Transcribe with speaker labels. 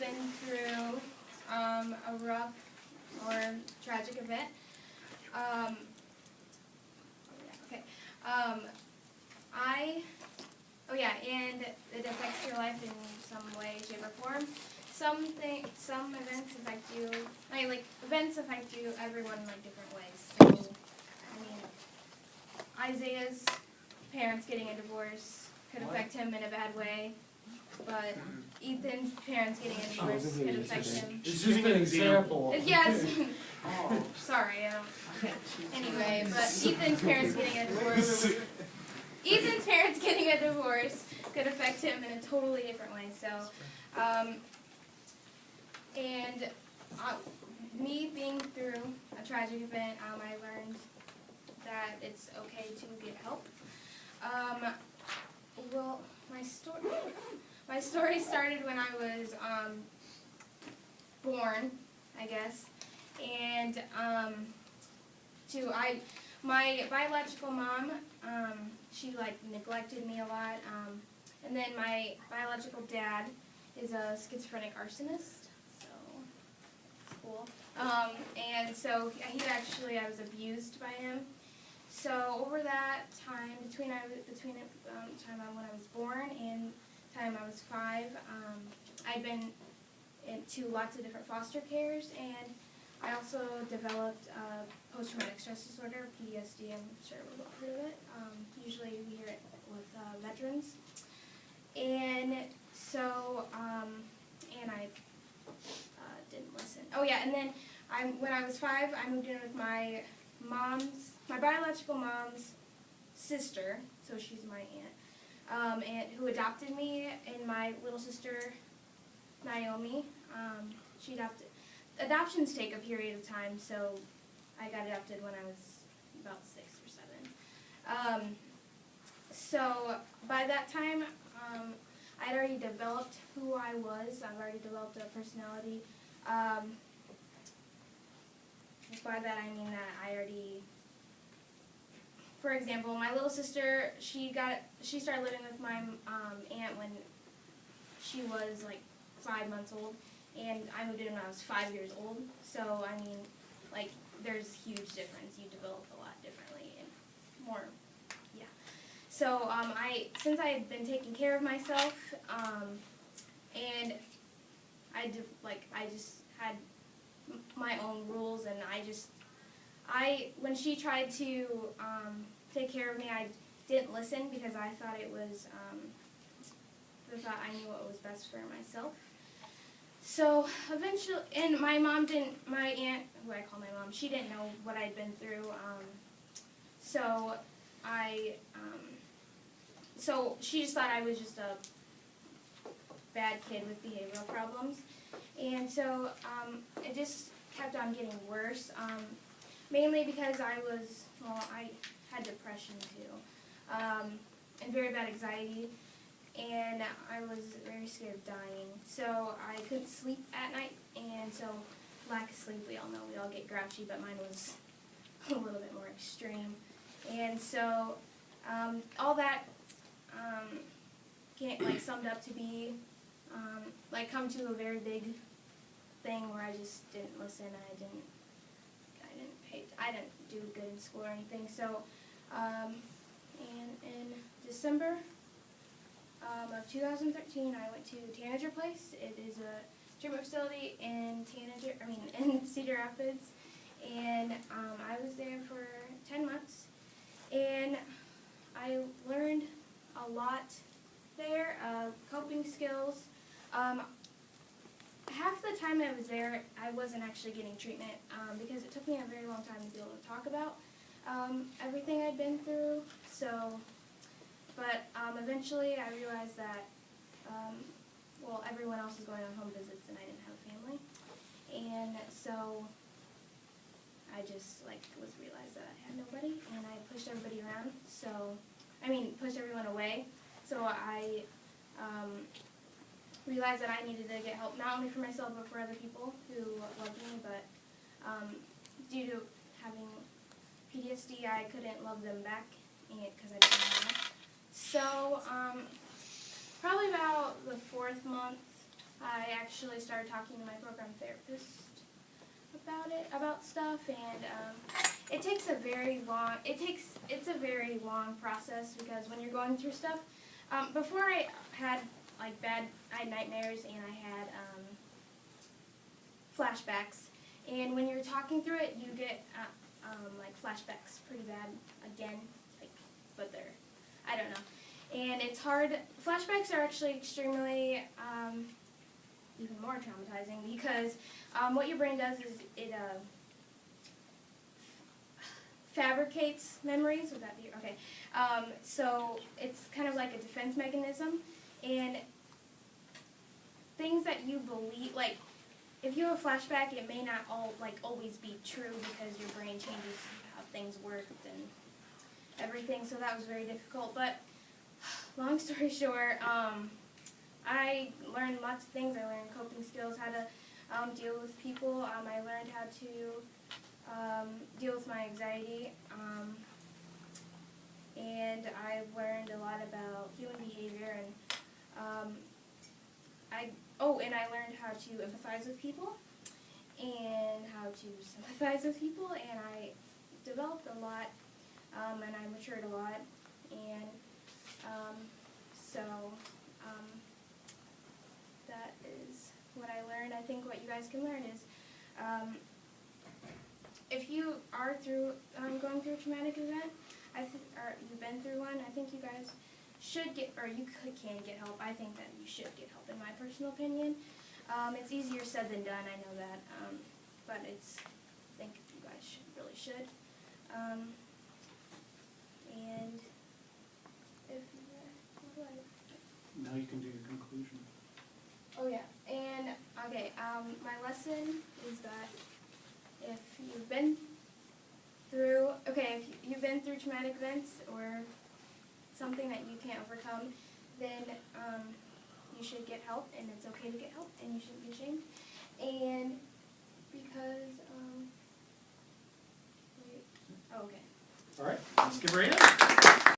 Speaker 1: been through a rough or tragic event. And it affects your life in some way, shape, or form. Some events affect you, events affect you, everyone in different ways. So, Isaiah's parents getting a divorce could affect him in a bad way, but Ethan's parents getting a divorce could affect him.
Speaker 2: It's just an example.
Speaker 1: Yes. Sorry. Okay. Anyway, but Ethan's parents getting a divorce could affect him in a totally different way. So, me being through a tragic event, I learned that it's okay to get help. Well, my story started when I was born, I guess, and my biological mom, she neglected me a lot, and then my biological dad is a schizophrenic arsonist, so it's cool. And so I was abused by him. So over that time, between time when I was born and time I was 5, I'd been into lots of different foster cares, and I also developed post-traumatic stress disorder, PTSD. I'm sure we've all heard of it. Usually we hear it with veterans. And so, and I didn't listen. Oh yeah, and then when I was 5, I moved in with my biological mom's sister, so she's my aunt, who adopted me, and my little sister, Naomi, adoptions take a period of time, so I got adopted when I was about 6 or 7. So by that time, I'd already developed who I was. I've already developed a personality. By that I mean that I already, for example, my little sister, she started living with my aunt when she was 5 months old, and I moved in when I was 5 years old. So there's huge difference. You develop a lot differently and more, yeah. So since I had been taking care of myself, and I just had my own rules, and when she tried to take care of me, I didn't listen because I thought I knew what was best for myself. So eventually, and my aunt, who I call my mom, she didn't know what I'd been through. So she just thought I was just a bad kid with behavioral problems. And so it just kept on getting worse, mainly because I had depression too, and very bad anxiety, and I was very scared of dying. So I couldn't sleep at night, and so lack of sleep, we all know, we all get grouchy, but mine was a little bit more extreme. And so all that summed up to be come to a very big thing where I just didn't listen. I didn't do good in school or anything. So, in December of 2013, I went to Tanager Place. It is a treatment facility in Cedar Rapids, and I was there for 10 months, and I learned a lot there, coping skills. Half the time I was there, I wasn't actually getting treatment because it took me a very long time to be able to talk about everything I'd been through. So, but eventually I realized that, everyone else was going on home visits and I didn't have a family. And so I just realized that I had nobody, and I pushed everybody around. Pushed everyone away. So I realized that I needed to get help, not only for myself, but for other people who loved me, but due to having PTSD, I couldn't love them back because I didn't know. So, probably about the 4th month I actually started talking to my program therapist about stuff, and it takes a very long, it's a very long process, because when you're going through stuff, before I had I had nightmares, and I had flashbacks, and when you're talking through it, you get like flashbacks pretty bad again, but I don't know, and it's hard. Flashbacks are actually extremely even more traumatizing, because what your brain does is it fabricates memories. Would that be okay? So it's kind of like a defense mechanism, and things that you believe, like if you have a flashback, it may not always be true, because your brain changes how things worked and everything. So that was very difficult. But long story short, I learned lots of things. I learned coping skills, how to deal with people. I learned how to deal with my anxiety, and I learned a lot about human behavior, and I learned how to empathize with people and how to sympathize with people, and I developed a lot, and I matured a lot, and so that is what I learned. I think what you guys can learn is, if you are going through a traumatic event, or you've been through one, I think you guys should get, or you can get help. I think that you should get help, in my personal opinion. It's easier said than done, I know that, but I think you guys really should. And if
Speaker 2: now you can do your conclusion.
Speaker 1: oh yeah, and okay, my lesson is that if you've been through traumatic events or something that you can't overcome, then you should get help, and it's okay to get help, and you shouldn't be ashamed.